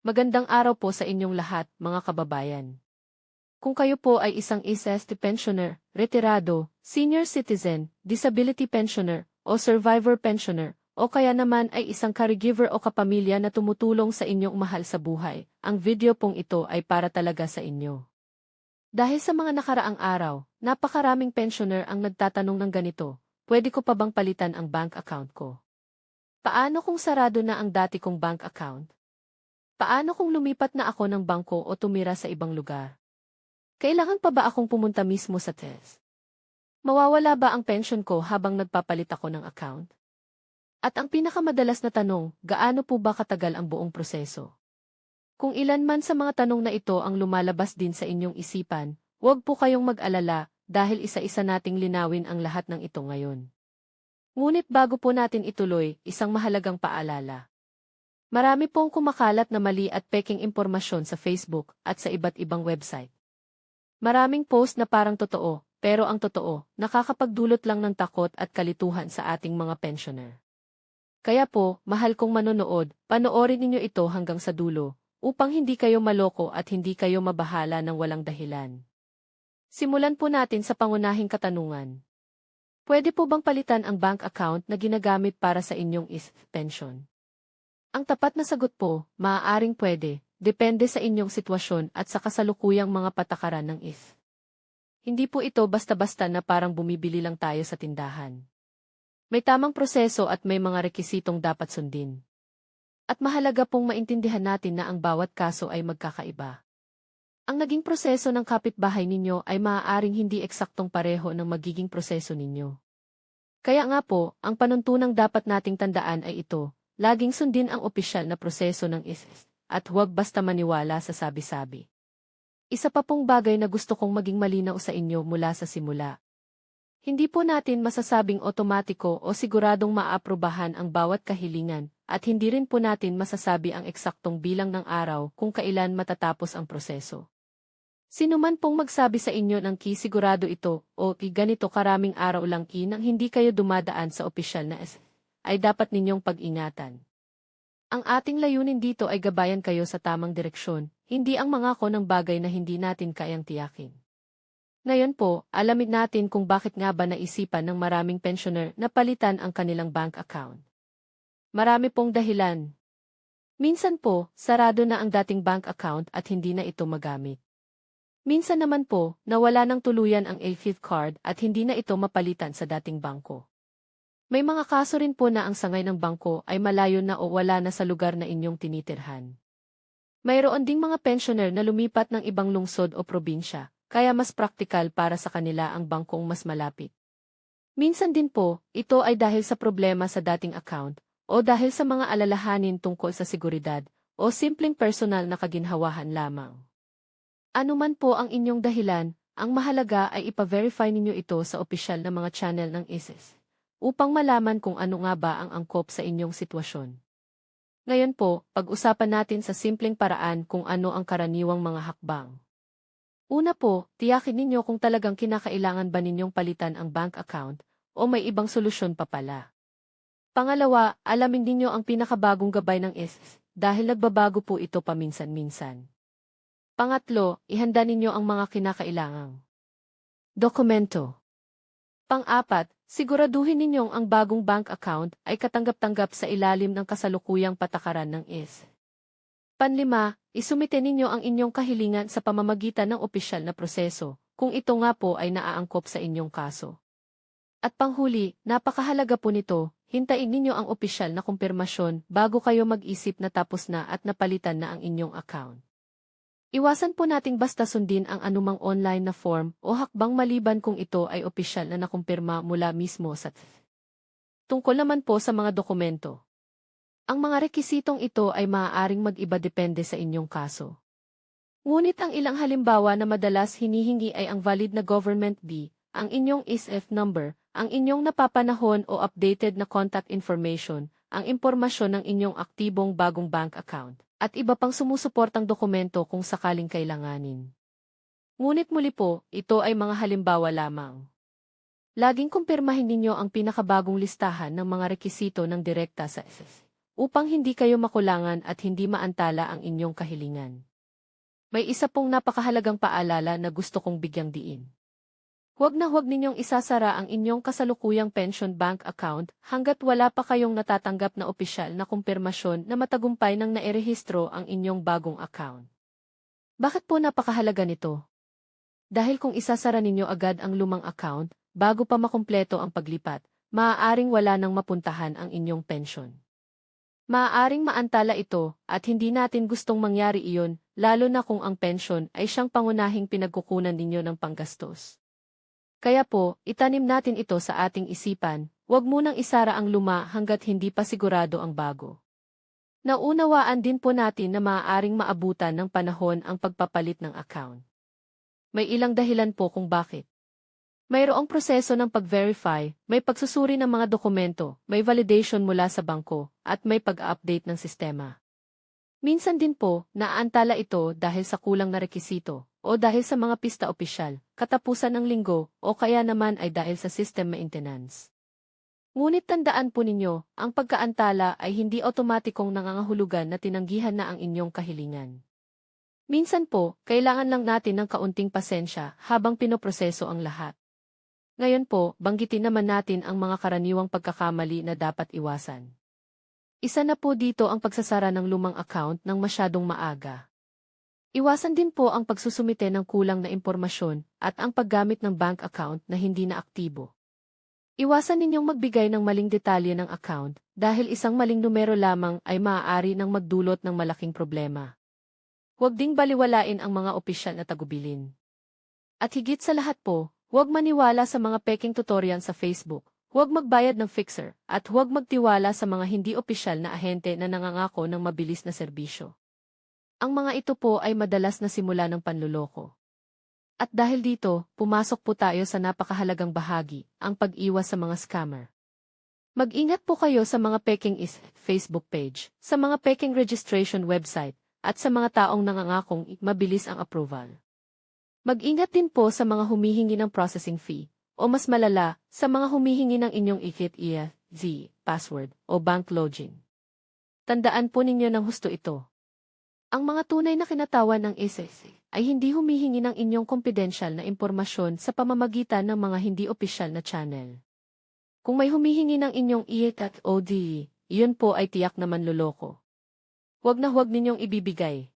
Magandang araw po sa inyong lahat, mga kababayan. Kung kayo po ay isang SST pensioner, retirado, senior citizen, disability pensioner, o survivor pensioner, o kaya naman ay isang caregiver o kapamilya na tumutulong sa inyong mahal sa buhay, ang video pong ito ay para talaga sa inyo. Dahil sa mga nakaraang araw, napakaraming pensioner ang nagtatanong ng ganito, pwede ko pa bang palitan ang bank account ko? Paano kung sarado na ang dati kong bank account? Paano kung lumipat na ako ng bangko o tumira sa ibang lugar? Kailangan pa ba akong pumunta mismo sa test? Mawawala ba ang pension ko habang nagpapalit ako ng account? At ang pinakamadalas na tanong, gaano po ba katagal ang buong proseso? Kung ilan man sa mga tanong na ito ang lumalabas din sa inyong isipan, huwag po kayong mag-alala dahil isa-isa nating linawin ang lahat ng ito ngayon. Ngunit bago po natin ituloy, isang mahalagang paalala. Marami pong kumakalat na mali at peking impormasyon sa Facebook at sa iba't ibang website. Maraming post na parang totoo, pero ang totoo, nakakapagdulot lang ng takot at kalituhan sa ating mga pensioner. Kaya po, mahal kong manonood, panoorin ninyo ito hanggang sa dulo, upang hindi kayo maloko at hindi kayo mabahala ng walang dahilan. Simulan po natin sa pangunahing katanungan. Pwede po bang palitan ang bank account na ginagamit para sa inyong pension? Ang tapat na sagot po, maaaring pwede, depende sa inyong sitwasyon at sa kasalukuyang mga patakaran ng Hindi po ito basta-basta na parang bumibili lang tayo sa tindahan. May tamang proseso at may mga rekisitong dapat sundin. At mahalaga pong maintindihan natin na ang bawat kaso ay magkakaiba. Ang naging proseso ng kapitbahay ninyo ay maaaring hindi eksaktong pareho ng magiging proseso ninyo. Kaya nga po, ang panuntunang dapat nating tandaan ay ito, laging sundin ang opisyal na proseso ng at huwag basta maniwala sa sabi-sabi. Isa pa pong bagay na gusto kong maging malinaw sa inyo mula sa simula. Hindi po natin masasabing otomatiko o siguradong maaprubahan ang bawat kahilingan, at hindi rin po natin masasabi ang eksaktong bilang ng araw kung kailan matatapos ang proseso. Sino man pong magsabi sa inyo ng sigurado ito o ganito karaming araw lang nang hindi kayo dumadaan sa opisyal na ay dapat ninyong pag-ingatan. Ang ating layunin dito ay gabayan kayo sa tamang direksyon, hindi ang mangako ng bagay na hindi natin kayang tiyakin. Ngayon po, alamin natin kung bakit nga ba naisipan ng maraming pensioner na palitan ang kanilang bank account. Marami pong dahilan. Minsan po, sarado na ang dating bank account at hindi na ito magamit. Minsan naman po, nawala ng tuluyan ang AFID card at hindi na ito mapalitan sa dating bangko. May mga kaso rin po na ang sangay ng bangko ay malayo na o wala na sa lugar na inyong tinitirhan. Mayroon ding mga pensioner na lumipat ng ibang lungsod o probinsya, kaya mas praktikal para sa kanila ang bangkong mas malapit. Minsan din po, ito ay dahil sa problema sa dating account, o dahil sa mga alalahanin tungkol sa seguridad, o simpleng personal na kaginhawahan lamang. Ano man po ang inyong dahilan, ang mahalaga ay ipa-verify ninyo ito sa opisyal na mga channel ng upang malaman kung ano nga ba ang angkop sa inyong sitwasyon. Ngayon po, pag-usapan natin sa simpleng paraan kung ano ang karaniwang mga hakbang. Una po, tiyakin ninyo kung talagang kinakailangan ba ninyong palitan ang bank account o may ibang solusyon pa pala. Pangalawa, alamin ninyo ang pinakabagong gabay ng dahil nagbabago po ito paminsan-minsan. Pangatlo, ihanda ninyo ang mga kinakailangang dokumento. Pang-apat, siguraduhin ninyong ang bagong bank account ay katanggap-tanggap sa ilalim ng kasalukuyang patakaran ng Panlima, isumite ninyo ang inyong kahilingan sa pamamagitan ng opisyal na proseso, kung ito nga po ay naaangkop sa inyong kaso. At panghuli, napakahalaga po nito, hintayin ninyo ang opisyal na kumpirmasyon bago kayo mag-isip na tapos na at napalitan na ang inyong account. Iwasan po nating basta sundin ang anumang online na form o hakbang maliban kung ito ay opisyal na nakumpirma mula mismo sa Tungkol naman po sa mga dokumento. Ang mga rekisitong ito ay maaaring mag-iba depende sa inyong kaso. Ngunit ang ilang halimbawa na madalas hinihingi ay ang valid na government ang inyong ISF number, ang inyong napapanahon o updated na contact information, ang impormasyon ng inyong aktibong bagong bank account, at iba pang sumusuportang dokumento kung sakaling kailanganin. Ngunit muli po, ito ay mga halimbawa lamang. Laging kumpirmahin ninyo ang pinakabagong listahan ng mga rekisito ng direkta sa upang hindi kayo makulangan at hindi maantala ang inyong kahilingan. May isa pong napakahalagang paalala na gusto kong bigyang diin. Huwag na huwag ninyong isasara ang inyong kasalukuyang pension bank account hanggat wala pa kayong natatanggap na opisyal na kumpirmasyon na matagumpay nang nairehistro ang inyong bagong account. Bakit po napakahalaga nito? Dahil kung isasara ninyo agad ang lumang account, bago pa makumpleto ang paglipat, maaaring wala nang mapuntahan ang inyong pension. Maaaring maantala ito at hindi natin gustong mangyari iyon, lalo na kung ang pension ay siyang pangunahing pinagkukunan ninyo ng panggastos. Kaya po, itanim natin ito sa ating isipan, huwag munang isara ang luma hanggat hindi pa sigurado ang bago. Naunawaan din po natin na maaaring maabutan ng panahon ang pagpapalit ng account. May ilang dahilan po kung bakit. Mayroong proseso ng pag-verify, may pagsusuri ng mga dokumento, may validation mula sa bangko, at may pag-update ng sistema. Minsan din po, naaantala ito dahil sa kulang na rekisito, o dahil sa mga pista opisyal, katapusan ng linggo, o kaya naman ay dahil sa system maintenance. Ngunit tandaan po ninyo, ang pagkaantala ay hindi otomatikong nangangahulugan na tinanggihan na ang inyong kahilingan. Minsan po, kailangan lang natin ng kaunting pasensya habang pinoproseso ang lahat. Ngayon po, banggitin naman natin ang mga karaniwang pagkakamali na dapat iwasan. Isa na po dito ang pagsasara ng lumang account ng masyadong maaga. Iwasan din po ang pagsusumite ng kulang na impormasyon at ang paggamit ng bank account na hindi na aktibo. Iwasan ninyong magbigay ng maling detalye ng account dahil isang maling numero lamang ay maaari nang magdulot ng malaking problema. Huwag ding baliwalain ang mga opisyal na tagubilin. At higit sa lahat po, huwag maniwala sa mga peking tutorial sa Facebook. Huwag magbayad ng fixer, at huwag magtiwala sa mga hindi opisyal na ahente na nangangako ng mabilis na serbisyo. Ang mga ito po ay madalas na simula ng panluloko. At dahil dito, pumasok po tayo sa napakahalagang bahagi, ang pag-iwas sa mga scammer. Mag-ingat po kayo sa mga peking Facebook page, sa mga peking registration website, at sa mga taong nangangakong mabilis ang approval. Mag-ingat din po sa mga humihingi ng processing fee, o mas malala, sa mga humihingi ng inyong password, o bank login. Tandaan po ninyo ng husto ito. Ang mga tunay na kinatawan ng SEC ay hindi humihingi ng inyong confidential na impormasyon sa pamamagitan ng mga hindi opisyal na channel. Kung may humihingi ng inyong ODE, iyon po ay tiyak na manloloko. Huwag na huwag ninyong ibibigay.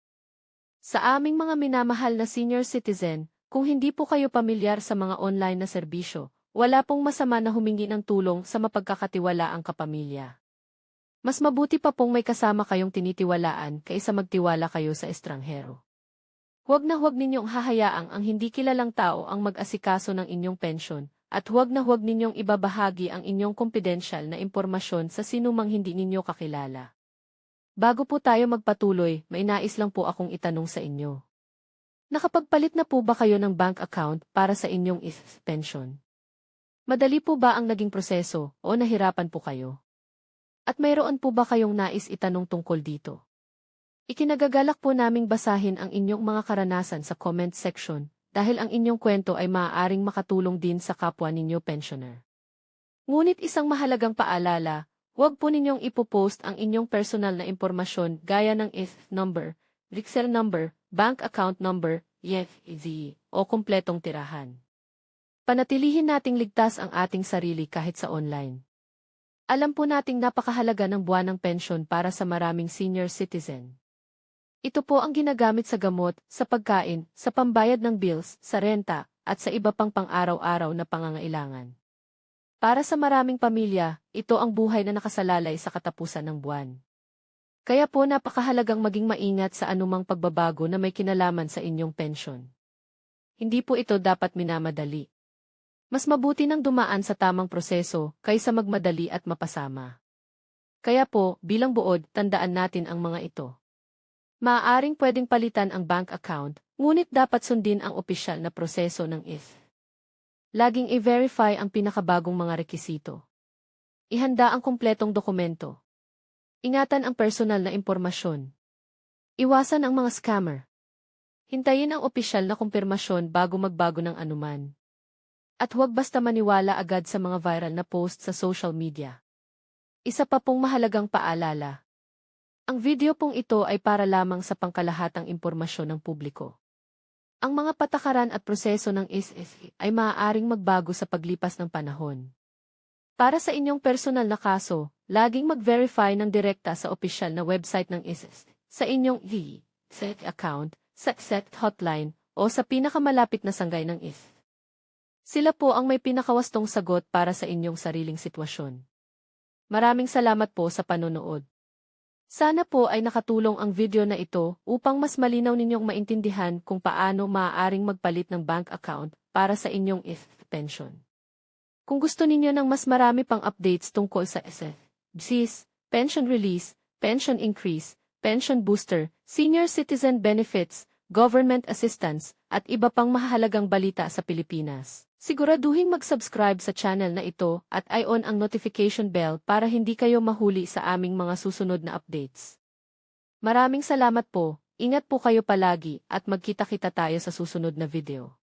Sa aming mga minamahal na senior citizen, kung hindi po kayo pamilyar sa mga online na serbisyo, wala pong masama na humingi ng tulong sa mapagkakatiwalaang kapamilya. Mas mabuti pa pong may kasama kayong tinitiwalaan kaysa magtiwala kayo sa estranghero. Huwag na huwag ninyong hahayaang ang hindi kilalang tao ang mag-asikaso ng inyong pensyon, at huwag na huwag ninyong ibabahagi ang inyong confidential na impormasyon sa sinumang hindi ninyo kakilala. Bago po tayo magpatuloy, may nais lang po akong itanong sa inyo. Nakapagpalit na po ba kayo ng bank account para sa inyong pension? Madali po ba ang naging proseso o nahirapan po kayo? At mayroon po ba kayong nais itanong tungkol dito? Ikinagagalak po naming basahin ang inyong mga karanasan sa comment section dahil ang inyong kwento ay maaaring makatulong din sa kapwa ninyo pensioner. Ngunit isang mahalagang paalala, huwag po ninyong ipopost ang inyong personal na impormasyon gaya ng number, Excel number, bank account number, o kumpletong tirahan. Panatilihin nating ligtas ang ating sarili kahit sa online. Alam po nating napakahalaga ng buwanang pensyon para sa maraming senior citizen. Ito po ang ginagamit sa gamot, sa pagkain, sa pambayad ng bills, sa renta, at sa iba pang pang-araw-araw na pangangailangan. Para sa maraming pamilya, ito ang buhay na nakasalalay sa katapusan ng buwan. Kaya po napakahalagang maging maingat sa anumang pagbabago na may kinalaman sa inyong pensyon. Hindi po ito dapat minamadali. Mas mabuti nang dumaan sa tamang proseso kaysa magmadali at mapasama. Kaya po, bilang buod, tandaan natin ang mga ito. Maaaring pwedeng palitan ang bank account, ngunit dapat sundin ang opisyal na proseso ng Laging i-verify ang pinakabagong mga rekisito. Ihanda ang kumpletong dokumento. Ingatan ang personal na impormasyon. Iwasan ang mga scammer. Hintayin ang opisyal na kumpirmasyon bago magbago ng anuman. At huwag basta maniwala agad sa mga viral na post sa social media. Isa pa pong mahalagang paalala, Ang video pong ito ay para lamang sa pangkalahatang impormasyon ng publiko. Ang mga patakaran at proseso ng SSE ay maaaring magbago sa paglipas ng panahon. Para sa inyong personal na kaso, laging mag-verify ng direkta sa opisyal na website ng SSE, sa inyong SEC account, sa SEC hotline, o sa pinakamalapit na sanggay ng SSE. Sila po ang may pinakawastong sagot para sa inyong sariling sitwasyon. Maraming salamat po sa panonood. Sana po ay nakatulong ang video na ito upang mas malinaw ninyong maintindihan kung paano maaaring magpalit ng bank account para sa inyong pension. Kung gusto ninyo ng mas marami pang updates tungkol sa SSE, pension release, pension increase, pension booster, senior citizen benefits, government assistance, at iba pang mahalagang balita sa Pilipinas, siguraduhin mag-subscribe sa channel na ito at i-on ang notification bell para hindi kayo mahuli sa aming mga susunod na updates. Maraming salamat po, ingat po kayo palagi at magkita-kita tayo sa susunod na video.